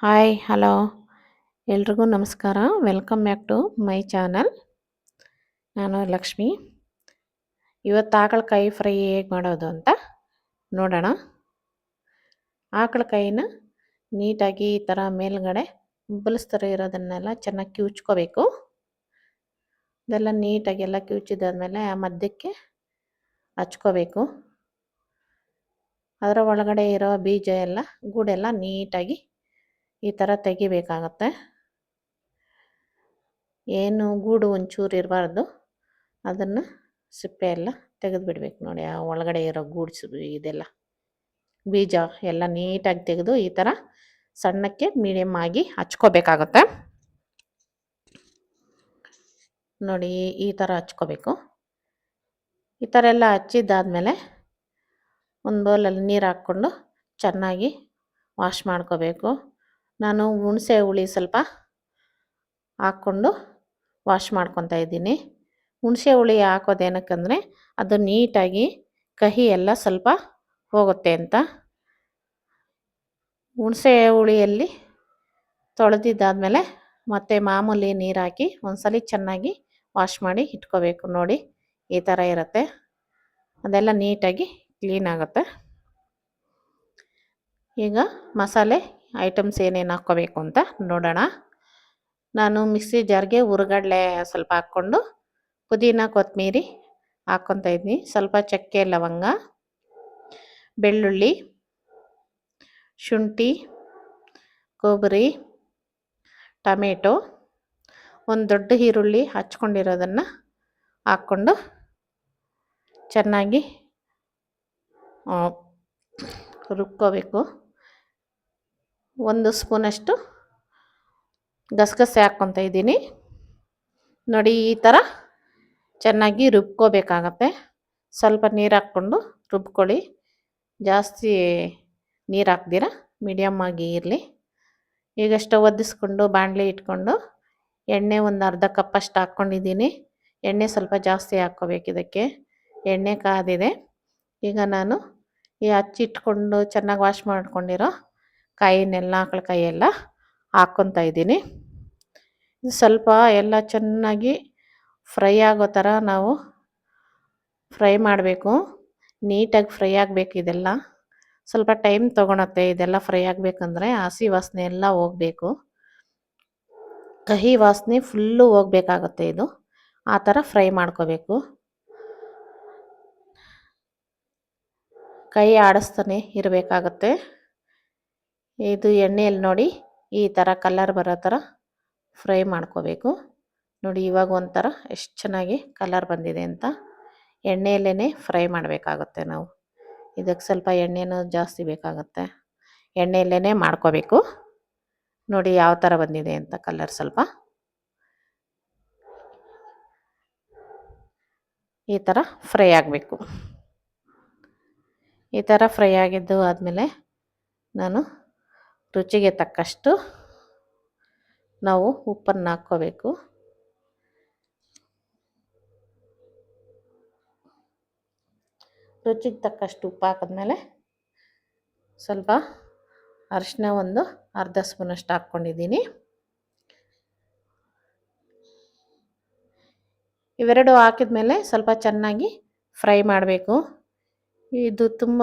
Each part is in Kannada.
ಹಾಯ್ ಹಲೋ ಎಲ್ರಿಗೂ ನಮಸ್ಕಾರ. Welcome back to my channel. ನಾನು ಲಕ್ಷ್ಮಿ. ಇವತ್ತು ಆಕಳಕಾಯಿ ಫ್ರೈ ಹೇಗೆ ಮಾಡೋದು ಅಂತ ನೋಡೋಣ. ಆಕಳಕಾಯಿನ ನೀಟಾಗಿ ಈ ಥರ ಮೇಲ್ಗಡೆ ಬುಲ್ಸ್ ಥರ ಇರೋದನ್ನೆಲ್ಲ ಚೆನ್ನಾಗಿ ಕಿವುಚ್ಕೋಬೇಕು. ಇದೆಲ್ಲ ನೀಟಾಗಿ ಎಲ್ಲ ಕಿವುಚಿದಾದ್ಮೇಲೆ ಆ ಮಧ್ಯಕ್ಕೆ ಹಚ್ಕೋಬೇಕು. ಅದರ ಒಳಗಡೆ ಇರೋ ಬೀಜ ಎಲ್ಲ ಗೂಡೆಲ್ಲ ನೀಟಾಗಿ ಈ ಥರ ತೆಗಿಬೇಕಾಗತ್ತೆ. ಏನು ಗೂಡು ಒಂಚೂರು ಇರಬಾರ್ದು, ಅದನ್ನು ಸಿಪ್ಪೆ ಎಲ್ಲ ತೆಗೆದು ಬಿಡಬೇಕು. ನೋಡಿ, ಆ ಒಳಗಡೆ ಇರೋ ಗೂಡ್ಸು ಇದೆಲ್ಲ ಬೀಜ ಎಲ್ಲ ನೀಟಾಗಿ ತೆಗೆದು ಈ ಥರ ಸಣ್ಣಕ್ಕೆ ಮೀಡಿಯಮ್ ಆಗಿ ಹಚ್ಕೋಬೇಕಾಗತ್ತೆ. ನೋಡಿ, ಈ ಥರ ಹಚ್ಕೋಬೇಕು. ಈ ಥರ ಎಲ್ಲ ಹಚ್ಚಿದ್ದಾದಮೇಲೆ ಒಂದು ಬೌಲಲ್ಲಿ ನೀರು ಹಾಕ್ಕೊಂಡು ಚೆನ್ನಾಗಿ ವಾಶ್ ಮಾಡ್ಕೋಬೇಕು. ನಾನು ಹುಣಸೆ ಹುಳಿ ಸ್ವಲ್ಪ ಹಾಕ್ಕೊಂಡು ವಾಶ್ ಮಾಡ್ಕೊತಾ ಇದ್ದೀನಿ. ಹುಣಸೆ ಹುಳಿ ಹಾಕೋದೇನಕ್ಕಂದರೆ ಅದು ನೀಟಾಗಿ ಕಹಿ ಎಲ್ಲ ಸ್ವಲ್ಪ ಹೋಗುತ್ತೆ ಅಂತ. ಹುಣಸೆ ಹುಳಿಯಲ್ಲಿ ತೊಳೆದಿದ್ದಾದಮೇಲೆ ಮತ್ತೆ ಮಾಮೂಲಿ ನೀರು ಹಾಕಿ ಒಂದ್ಸಲ ಚೆನ್ನಾಗಿ ವಾಶ್ ಮಾಡಿ ಇಟ್ಕೋಬೇಕು. ನೋಡಿ, ಈ ಥರ ಇರುತ್ತೆ. ಅದೆಲ್ಲ ನೀಟಾಗಿ ಕ್ಲೀನ್ ಆಗುತ್ತೆ. ಈಗ ಮಸಾಲೆ ಐಟಮ್ಸ್ ಏನೇನು ಹಾಕ್ಕೋಬೇಕು ಅಂತ ನೋಡೋಣ. ನಾನು ಮಿಕ್ಸಿ ಜಾರ್ಗೆ ಹುರ್ಗಡ್ಲೆ ಸ್ವಲ್ಪ ಹಾಕ್ಕೊಂಡು ಪುದೀನ ಕೊತ್ತಂಬರಿ ಹಾಕ್ಕೊತಾ ಇದ್ದೀನಿ. ಸ್ವಲ್ಪ ಚಕ್ಕೆ ಲವಂಗ, ಬೆಳ್ಳುಳ್ಳಿ, ಶುಂಠಿ, ಕೊಬ್ಬರಿ, ಟೊಮೆಟೊ, ಒಂದು ದೊಡ್ಡ ಈರುಳ್ಳಿ ಹಚ್ಕೊಂಡಿರೋದನ್ನು ಹಾಕ್ಕೊಂಡು ಚೆನ್ನಾಗಿ ರುಬ್ಕೋಬೇಕು. 1 ಸ್ಪೂನಷ್ಟು ಗಸಗಸೆ ಹಾಕ್ಕೊತಾ ಇದ್ದೀನಿ. ನೋಡಿ, ಈ ಥರ ಚೆನ್ನಾಗಿ ರುಬ್ಕೋಬೇಕಾಗತ್ತೆ. ಸ್ವಲ್ಪ ನೀರು ಹಾಕ್ಕೊಂಡು ರುಬ್ಕೊಳ್ಳಿ. ಜಾಸ್ತಿ ನೀರು ಹಾಕ್ದಿರ ಮೀಡಿಯಮ್ ಆಗಿ ಇರಲಿ. ಈಗ ಸ್ಟವ್ ಹೊತ್ತಿಸ್ಕೊಂಡು ಬಾಣಲೆ ಇಟ್ಕೊಂಡು ಎಣ್ಣೆ ಒಂದು ಅರ್ಧ ಕಪ್ಪಷ್ಟು ಹಾಕ್ಕೊಂಡಿದ್ದೀನಿ. ಎಣ್ಣೆ ಸ್ವಲ್ಪ ಜಾಸ್ತಿ ಹಾಕ್ಕೋಬೇಕು ಇದಕ್ಕೆ. ಎಣ್ಣೆ ಕಾದಿದೆ. ಈಗ ನಾನು ಈ ಹಚ್ಚಿಟ್ಕೊಂಡು ಚೆನ್ನಾಗಿ ವಾಶ್ ಮಾಡ್ಕೊಂಡಿರೋ ಕಾಯಿನೆಲ್ಲ ಆಕಳಕಾಯಿ ಎಲ್ಲ ಹಾಕ್ಕೊತಾ ಇದ್ದೀನಿ. ಸ್ವಲ್ಪ ಎಲ್ಲ ಚೆನ್ನಾಗಿ ಫ್ರೈ ಆಗೋ ಥರ ನಾವು ಫ್ರೈ ಮಾಡಬೇಕು. ನೀಟಾಗಿ ಫ್ರೈ ಆಗಬೇಕು. ಇದೆಲ್ಲ ಸ್ವಲ್ಪ ಟೈಮ್ ತೊಗೊಳತ್ತೆ. ಇದೆಲ್ಲ ಫ್ರೈ ಆಗಬೇಕಂದ್ರೆ ಹಸಿ ವಾಸನೆ ಎಲ್ಲ ಹೋಗಬೇಕು, ಕಹಿ ವಾಸನೆ ಫುಲ್ಲು ಹೋಗ್ಬೇಕಾಗತ್ತೆ. ಇದು ಆ ಥರ ಫ್ರೈ ಮಾಡ್ಕೋಬೇಕು. ಕೈ ಆಡಿಸ್ತಾನೆ ಇರಬೇಕಾಗತ್ತೆ. ಇದು ಎಣ್ಣೆಯಲ್ಲಿ ನೋಡಿ ಈ ಥರ ಕಲರ್ ಬರೋ ಥರ ಫ್ರೈ ಮಾಡ್ಕೋಬೇಕು. ನೋಡಿ, ಇವಾಗ ಒಂಥರ ಎಷ್ಟು ಚೆನ್ನಾಗಿ ಕಲರ್ ಬಂದಿದೆ ಅಂತ. ಎಣ್ಣೆಯಲ್ಲೇ ಫ್ರೈ ಮಾಡಬೇಕಾಗತ್ತೆ ನಾವು. ಇದಕ್ಕೆ ಸ್ವಲ್ಪ ಎಣ್ಣೆನೂ ಜಾಸ್ತಿ ಬೇಕಾಗತ್ತೆ. ಎಣ್ಣೆಯಲ್ಲೇ ಮಾಡ್ಕೋಬೇಕು. ನೋಡಿ ಯಾವ ಥರ ಬಂದಿದೆ ಅಂತ ಕಲರ್. ಸ್ವಲ್ಪ ಈ ಥರ ಫ್ರೈ ಆಗಬೇಕು. ಈ ಥರ ಫ್ರೈ ಆಗಿದ್ದು ಆದಮೇಲೆ ನಾನು ರುಚಿಗೆ ತಕ್ಕಷ್ಟು ನಾವು ಉಪ್ಪನ್ನು ಹಾಕ್ಕೋಬೇಕು. ರುಚಿಗೆ ತಕ್ಕಷ್ಟು ಉಪ್ಪು ಹಾಕಿದ್ಮೇಲೆ ಸ್ವಲ್ಪ ಅರಿಶಿನ ಒಂದು ಅರ್ಧ ಸ್ಪೂನಷ್ಟು ಹಾಕ್ಕೊಂಡಿದ್ದೀನಿ. ಇವೆರಡು ಹಾಕಿದ್ಮೇಲೆ ಸ್ವಲ್ಪ ಚೆನ್ನಾಗಿ ಫ್ರೈ ಮಾಡಬೇಕು. ಇದು ತುಂಬ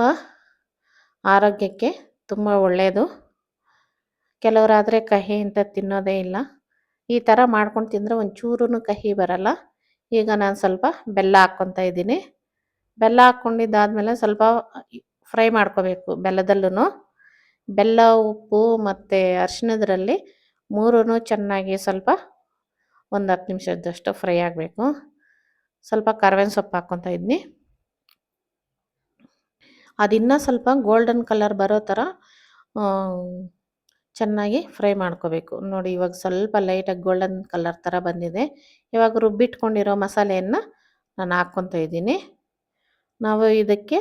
ಆರೋಗ್ಯಕ್ಕೆ ತುಂಬ ಒಳ್ಳೆಯದು. ಕೆಲವರಾದರೆ ಕಹಿ ಅಂತ ತಿನ್ನೋದೇ ಇಲ್ಲ. ಈ ಥರ ಮಾಡ್ಕೊಂಡು ತಿಂದರೆ ಒಂಚೂರು ಕಹಿ ಬರಲ್ಲ. ಈಗ ನಾನು ಸ್ವಲ್ಪ ಬೆಲ್ಲ ಹಾಕ್ಕೊತಾ ಇದ್ದೀನಿ. ಬೆಲ್ಲ ಹಾಕ್ಕೊಂಡಿದ್ದಾದಮೇಲೆ ಸ್ವಲ್ಪ ಫ್ರೈ ಮಾಡ್ಕೋಬೇಕು. ಬೆಲ್ಲದಲ್ಲೂ ಬೆಲ್ಲ, ಉಪ್ಪು ಮತ್ತು ಅರಿಶಿಣದ್ರಲ್ಲಿ ಮೂರೂ ಚೆನ್ನಾಗಿ ಸ್ವಲ್ಪ ಒಂದು 10 ನಿಮಿಷದಷ್ಟು ಫ್ರೈ ಆಗಬೇಕು. ಸ್ವಲ್ಪ ಕರಿಬೇವಿನ ಸೊಪ್ಪು ಹಾಕ್ಕೊತಾ ಇದ್ದೀನಿ. ಅದಿನ್ನೂ ಸ್ವಲ್ಪ ಗೋಲ್ಡನ್ ಕಲರ್ ಬರೋ ಥರ ಚೆನ್ನಾಗಿ ಫ್ರೈ ಮಾಡ್ಕೋಬೇಕು. ನೋಡಿ, ಇವಾಗ ಸ್ವಲ್ಪ ಲೈಟಾಗಿ ಗೋಲ್ಡನ್ ಕಲರ್ ಥರ ಬಂದಿದೆ. ಇವಾಗ ರುಬ್ಬಿಟ್ಕೊಂಡಿರೋ ಮಸಾಲೆಯನ್ನು ನಾನು ಹಾಕ್ಕೊತಾ ಇದ್ದೀನಿ. ನಾವು ಇದಕ್ಕೆ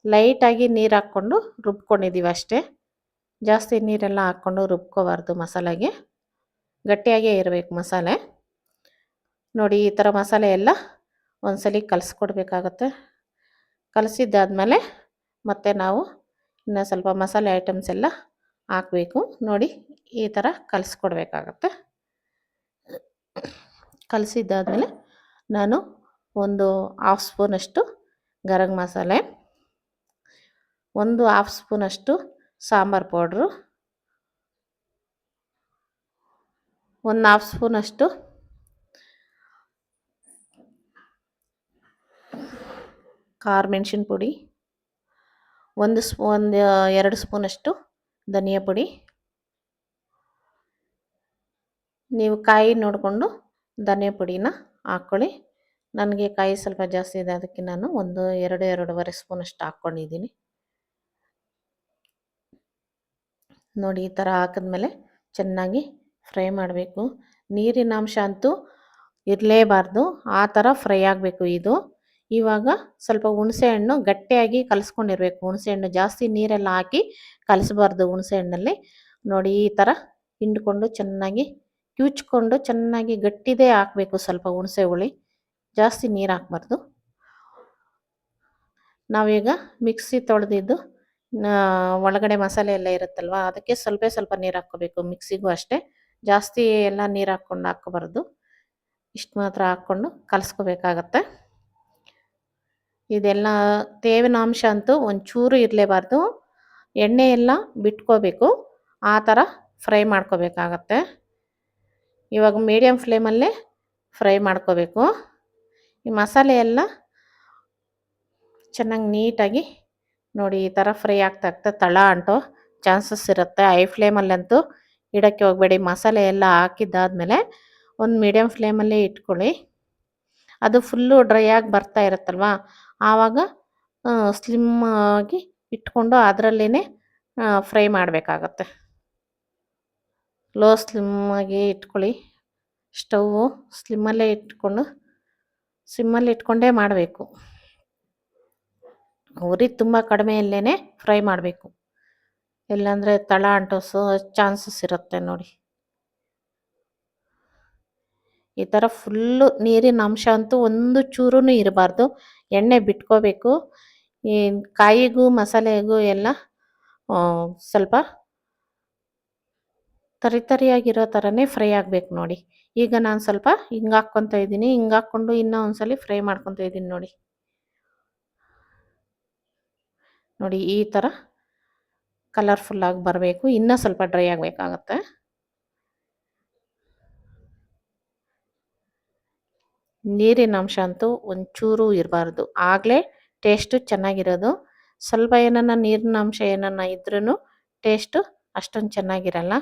ಲೈಟಾಗಿ ನೀರು ಹಾಕ್ಕೊಂಡು ರುಬ್ಕೊಂಡಿದ್ದೀವಿ ಅಷ್ಟೇ. ಜಾಸ್ತಿ ನೀರೆಲ್ಲ ಹಾಕ್ಕೊಂಡು ರುಬ್ಕೋಬಾರ್ದು. ಮಸಾಲೆಗೆ ಗಟ್ಟಿಯಾಗೇ ಇರಬೇಕು ಮಸಾಲೆ. ನೋಡಿ, ಈ ಥರ ಮಸಾಲೆ ಎಲ್ಲ ಒಂದ್ಸಲ ಕಲಿಸ್ಕೊಡ್ಬೇಕಾಗತ್ತೆ. ಕಲಸಿದ್ದಾದಮೇಲೆ ಮತ್ತೆ ನಾವು ಇನ್ನು ಸ್ವಲ್ಪ ಮಸಾಲೆ ಐಟಮ್ಸ್ ಎಲ್ಲ ಹಾಕಬೇಕು. ನೋಡಿ ಈ ಥರ ಕಲಿಸ್ಕೊಡ್ಬೇಕಾಗತ್ತೆ. ಕಲಸಿದ್ದಾದಮೇಲೆ ನಾನು ಒಂದು ಹಾಫ್ ಸ್ಪೂನಷ್ಟು ಗರಂ ಮಸಾಲೆ, ಒಂದು ಹಾಫ್ ಸ್ಪೂನಷ್ಟು ಸಾಂಬಾರು ಪೌಡ್ರು, ಒಂದು ಹಾಫ್ ಸ್ಪೂನಷ್ಟು ಖಾರ ಮೆಣಸಿನ ಪುಡಿ, ಒಂದು 2 ಸ್ಪೂನಷ್ಟು ಧನಿಯಾ ಪುಡಿ. ನೀವು ಕಾಯಿ ನೋಡಿಕೊಂಡು ಧನಿಯಾ ಪುಡಿನ ಹಾಕ್ಕೊಳ್ಳಿ. ನನಗೆ ಕಾಯಿ ಸ್ವಲ್ಪ ಜಾಸ್ತಿ ಇದೆ, ಅದಕ್ಕೆ ನಾನು ಒಂದು 2-2.5 ಸ್ಪೂನಷ್ಟು ಹಾಕ್ಕೊಂಡಿದ್ದೀನಿ. ನೋಡಿ ಈ ಥರ ಹಾಕಿದ್ಮೇಲೆ ಚೆನ್ನಾಗಿ ಫ್ರೈ ಮಾಡಬೇಕು. ನೀರಿನಾಂಶ ಅಂತೂ ಇರಲೇಬಾರ್ದು, ಆ ಥರ ಫ್ರೈ ಆಗಬೇಕು ಇದು. ಇವಾಗ ಸ್ವಲ್ಪ ಹುಣಸೆಹಣ್ಣು ಗಟ್ಟಿಯಾಗಿ ಕಲಿಸ್ಕೊಂಡಿರ್ಬೇಕು. ಹುಣಸೆಹಣ್ಣು ಜಾಸ್ತಿ ನೀರೆಲ್ಲ ಹಾಕಿ ಕಲಿಸ್ಬಾರ್ದು ಹುಣಸೆಹಣ್ಣಲ್ಲಿ. ನೋಡಿ ಈ ಥರ ಹಿಂಡ್ಕೊಂಡು ಚೆನ್ನಾಗಿ ಕಿವುಚ್ಕೊಂಡು ಚೆನ್ನಾಗಿ ಗಟ್ಟಿದೇ ಹಾಕಬೇಕು. ಸ್ವಲ್ಪ ಹುಣಸೆ ಹುಳಿ, ಜಾಸ್ತಿ ನೀರು ಹಾಕ್ಬಾರ್ದು. ನಾವೀಗ ಮಿಕ್ಸಿ ತೊಳೆದಿದ್ದು ಒಳಗಡೆ ಮಸಾಲೆ ಎಲ್ಲ ಇರುತ್ತಲ್ವ, ಅದಕ್ಕೆ ಸ್ವಲ್ಪ ನೀರು ಹಾಕ್ಕೋಬೇಕು. ಮಿಕ್ಸಿಗೂ ಅಷ್ಟೇ, ಜಾಸ್ತಿ ಎಲ್ಲ ನೀರು ಹಾಕ್ಕೋಬಾರ್ದು. ಇಷ್ಟು ಮಾತ್ರ ಹಾಕ್ಕೊಂಡು ಕಲಿಸ್ಕೋಬೇಕಾಗತ್ತೆ. ಇದೆಲ್ಲ ತೇವಿನ ಅಂಶ ಅಂತೂ ಒಂಚೂರು ಇರಲೇಬಾರ್ದು. ಎಣ್ಣೆ ಎಲ್ಲ ಬಿಟ್ಕೋಬೇಕು, ಆ ಥರ ಫ್ರೈ ಮಾಡ್ಕೋಬೇಕಾಗತ್ತೆ. ಇವಾಗ ಮೀಡಿಯಮ್ ಫ್ಲೇಮಲ್ಲೇ ಫ್ರೈ ಮಾಡ್ಕೋಬೇಕು. ಈ ಮಸಾಲೆ ಎಲ್ಲ ಚೆನ್ನಾಗಿ ನೀಟಾಗಿ ನೋಡಿ ಈ ಥರ ಫ್ರೈ ಆಗ್ತಾ ತಳ ಅಂಟೋ ಚಾನ್ಸಸ್ ಇರುತ್ತೆ. ಹೈ ಫ್ಲೇಮಲ್ಲಂತೂ ಇಡೋಕ್ಕೆ ಹೋಗಬೇಡಿ. ಮಸಾಲೆ ಎಲ್ಲ ಹಾಕಿದ್ದಾದಮೇಲೆ ಒಂದು ಮೀಡಿಯಮ್ ಫ್ಲೇಮಲ್ಲೇ ಇಟ್ಕೊಳ್ಳಿ. ಅದು ಫುಲ್ಲು ಡ್ರೈ ಆಗಿ ಬರ್ತಾ ಇರುತ್ತಲ್ವ, ಆವಾಗ ಸ್ಲಿಮ್ ಆಗಿ ಇಟ್ಕೊಂಡು ಅದರಲ್ಲೇ ಫ್ರೈ ಮಾಡಬೇಕಾಗತ್ತೆ. ಲೋ ಸ್ಲಿಮ್ಮಾಗಿ ಇಟ್ಕೊಳ್ಳಿ. ಸ್ಟವ್ವು ಸ್ಲಿಮ್ಮಲ್ಲೇ ಇಟ್ಕೊಂಡು ಸಿಮ್ಮಲ್ಲಿ ಇಟ್ಕೊಂಡೇ ಮಾಡಬೇಕು. ಉರಿ ತುಂಬ ಕಡಿಮೆಯಲ್ಲೇ ಫ್ರೈ ಮಾಡಬೇಕು, ಇಲ್ಲಾಂದರೆ ತಳ ಅಂಟೋಸೋ ಚಾನ್ಸಸ್ ಇರುತ್ತೆ. ನೋಡಿ ಈ ಥರ ಫುಲ್ಲು ನೀರಿನ ಅಂಶ ಅಂತೂ ಒಂದು ಚೂರೂ ಇರಬಾರ್ದು. ಎಣ್ಣೆ ಬಿಟ್ಕೋಬೇಕು. ಈ ಕಾಯಿಗೂ ಮಸಾಲೆಗೂ ಎಲ್ಲ ಸ್ವಲ್ಪ ತರಿಯಾಗಿರೋ ಥರನೇ ಫ್ರೈ ಆಗಬೇಕು. ನೋಡಿ ಈಗ ನಾನು ಸ್ವಲ್ಪ ಹಿಂಗೆ ಹಾಕ್ಕೊತಾ ಇದ್ದೀನಿ. ಹಿಂಗೆ ಹಾಕ್ಕೊಂಡು ಇನ್ನೂ ಒಂದ್ಸಲಿ ಫ್ರೈ ಮಾಡ್ಕೊತಾ ಇದ್ದೀನಿ. ನೋಡಿ ಈ ಥರ ಕಲರ್ಫುಲ್ಲಾಗಿ ಬರಬೇಕು. ಇನ್ನೂ ಸ್ವಲ್ಪ ಡ್ರೈ ಆಗಬೇಕಾಗತ್ತೆ. ನೀರಿನ ಅಂಶ ಅಂತೂ ಒಂಚೂರು ಇರಬಾರ್ದು, ಆಗಲೇ ಟೇಸ್ಟು ಚೆನ್ನಾಗಿರೋದು. ಸ್ವಲ್ಪ ಏನನ್ನ ನೀರಿನ ಅಂಶ ಏನನ್ನ ಇದ್ರೂ ಟೇಸ್ಟು ಅಷ್ಟೊಂದು ಚೆನ್ನಾಗಿರಲ್ಲ.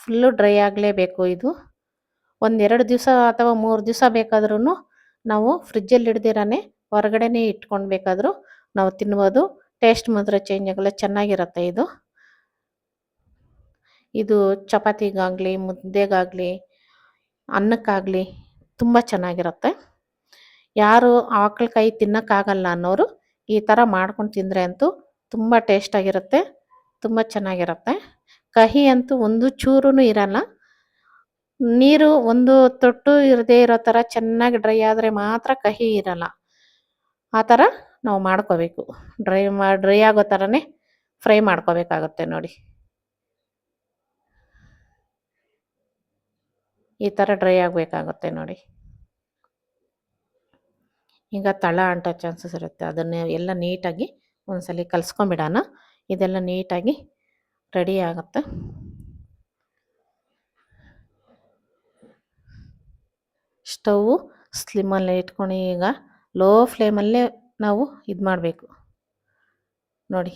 ಫುಲ್ಲು ಡ್ರೈ ಆಗಲೇಬೇಕು. ಇದು 1-2 ದಿವಸ ಅಥವಾ 3 ದಿವಸ ಬೇಕಾದ್ರೂ ನಾವು ಫ್ರಿಜ್ಜಲ್ಲಿ ಹಿಡ್ದಿರಾನೆ ಹೊರಗಡೆನೇ ಇಟ್ಕೊಂಡು ಬೇಕಾದರೂ ನಾವು ತಿನ್ಬೋದು. ಟೇಸ್ಟ್ ಮಾತ್ರ ಚೇಂಜ್ ಆಗಲ್ಲ, ಚೆನ್ನಾಗಿರುತ್ತೆ ಇದು. ಇದು ಚಪಾತಿಗಾಗಲಿ, ಮುದ್ದೆಗಾಗಲಿ, ಅನ್ನಕ್ಕಾಗಲಿ ತುಂಬ ಚೆನ್ನಾಗಿರುತ್ತೆ. ಯಾರು ಆಕಳ ಕೈ ತಿನ್ನೋಕ್ಕಾಗಲ್ಲ ಅನ್ನೋರು ಈ ಥರ ಮಾಡ್ಕೊಂಡು ತಿಂದರೆ ಅಂತೂ ತುಂಬ ಟೇಸ್ಟಾಗಿರುತ್ತೆ, ತುಂಬ ಚೆನ್ನಾಗಿರುತ್ತೆ. ಕಹಿ ಅಂತೂ ಒಂದು ಚೂರೂ ಇರಲ್ಲ. ನೀರು ಒಂದು ತೊಟ್ಟು ಇರದೇ ಇರೋ ಥರ ಚೆನ್ನಾಗಿ ಡ್ರೈ ಆದರೆ ಮಾತ್ರ ಕಹಿ ಇರಲ್ಲ. ಆ ಥರ ನಾವು ಮಾಡ್ಕೋಬೇಕು. ಡ್ರೈ ಆಗೋ ಥರನೇ ಫ್ರೈ ಮಾಡ್ಕೋಬೇಕಾಗುತ್ತೆ. ನೋಡಿ ಈ ಥರ ಡ್ರೈ ಆಗಬೇಕಾಗುತ್ತೆ. ನೋಡಿ ಈಗ ತಳ ಅಂಟೋ ಚಾನ್ಸಸ್ ಇರುತ್ತೆ. ಅದನ್ನು ಎಲ್ಲ ನೀಟಾಗಿ ಒಂದ್ಸಲಿ ಕಲಿಸ್ಕೊಂಬಿಡೋಣ. ಇದೆಲ್ಲ ನೀಟಾಗಿ ರೆಡಿ ಆಗುತ್ತೆ. ಸ್ಟವ್ವು ಸ್ಲಿಮ್ಮಲ್ಲೇ ಇಟ್ಕೊಂಡು ಈಗ ಲೋ ಫ್ಲೇಮಲ್ಲೇ ನಾವು ಇದು ಮಾಡಬೇಕು. ನೋಡಿ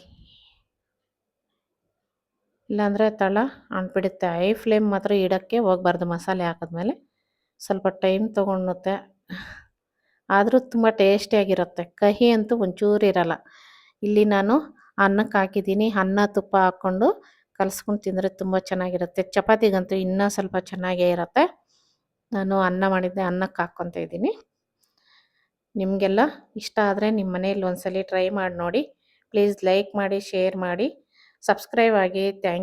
ಇಲ್ಲಾಂದರೆ ತಳ ಅಂಟ್ಬಿಡುತ್ತೆ. ಹೈ ಫ್ಲೇಮ್ ಮಾತ್ರ ಇಡೋಕ್ಕೆ ಹೋಗಬಾರ್ದು. ಮಸಾಲೆ ಹಾಕಿದ್ಮೇಲೆ ಸ್ವಲ್ಪ ಟೈಮ್ ತೊಗೊಳುತ್ತೆ, ಆದರೂ ತುಂಬ ಟೇಸ್ಟಿಯಾಗಿರುತ್ತೆ. ಕಹಿ ಅಂತೂ ಒಂಚೂರು ಇರಲ್ಲ. ಇಲ್ಲಿ ನಾನು ಅನ್ನಕ್ಕೆ ಹಾಕಿದ್ದೀನಿ. ಅನ್ನ ತುಪ್ಪ ಹಾಕ್ಕೊಂಡು ಕಲಿಸ್ಕೊಂಡು ತಿಂದರೆ ತುಂಬ ಚೆನ್ನಾಗಿರುತ್ತೆ. ಚಪಾತಿಗಂತೂ ಇನ್ನೂ ಸ್ವಲ್ಪ ಚೆನ್ನಾಗೇ ಇರುತ್ತೆ. ನಾನು ಅನ್ನ ಮಾಡಿದ್ದೆ, ಅನ್ನಕ್ಕೆ ಹಾಕ್ಕೊತಾ ಇದ್ದೀನಿ. ನಿಮಗೆಲ್ಲ ಇಷ್ಟ ಆದರೆ ನಿಮ್ಮ ಮನೇಲಿ ಒಂದ್ಸಲಿ ಟ್ರೈ ಮಾಡಿ ನೋಡಿ. ಪ್ಲೀಸ್ ಲೈಕ್ ಮಾಡಿ, ಶೇರ್ ಮಾಡಿ, ಸಬ್ಸ್ಕ್ರೈಬ್ ಆಗಿ. Thank you.